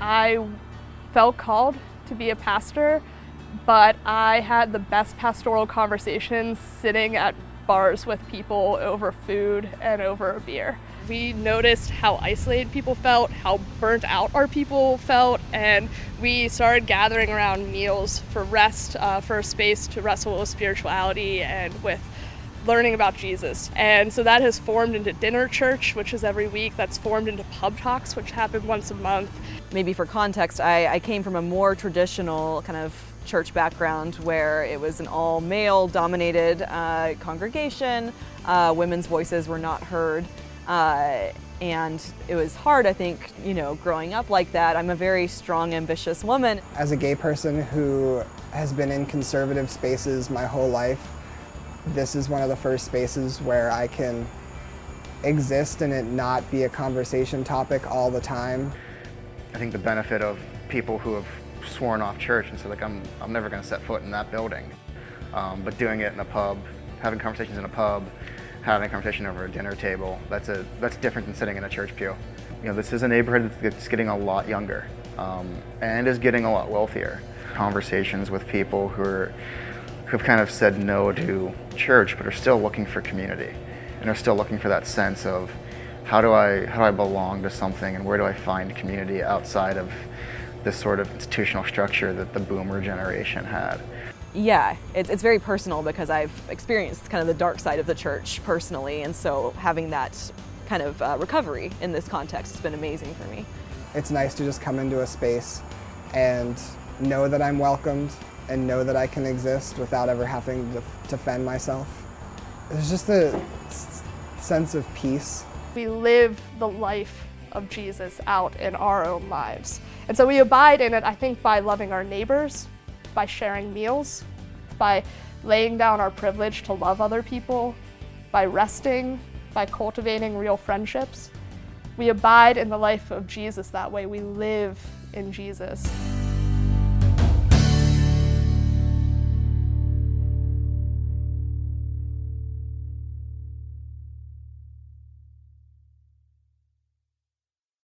I felt called to be a pastor, but I had the best pastoral conversations sitting at bars with people over food and over a beer. We noticed how isolated people felt, how burnt out our people felt, and we started gathering around meals for rest, for a space to wrestle with spirituality and with learning about Jesus. And so that has formed into dinner church, which is every week. That's formed into pub talks, which happen once a month. Maybe for context, I came from a more traditional kind of church background where it was an all-male dominated congregation. Women's voices were not heard. And it was hard, I think, growing up like that. I'm a very strong, ambitious woman. As a gay person who has been in conservative spaces my whole life, this is one of the first spaces where I can exist and it not be a conversation topic all the time. I think the benefit of people who have sworn off church and said, like, I'm never going to set foot in that building, but doing it in a pub, having conversations in a pub, having a conversation over a dinner table, that's different than sitting in a church pew. This is a neighborhood that's getting a lot younger and is getting a lot wealthier. Conversations with people who've kind of said no to church but are still looking for community and are still looking for that sense of how do I belong to something and where do I find community outside of this sort of institutional structure that the boomer generation had. Yeah, it's very personal because I've experienced kind of the dark side of the church personally, and so having that kind of recovery in this context has been amazing for me. It's nice to just come into a space and know that I'm welcomed and know that I can exist without ever having to defend myself. There's just a sense of peace. We live the life of Jesus out in our own lives. And so we abide in it, I think, by loving our neighbors, by sharing meals, by laying down our privilege to love other people, by resting, by cultivating real friendships. We abide in the life of Jesus that way. We live in Jesus.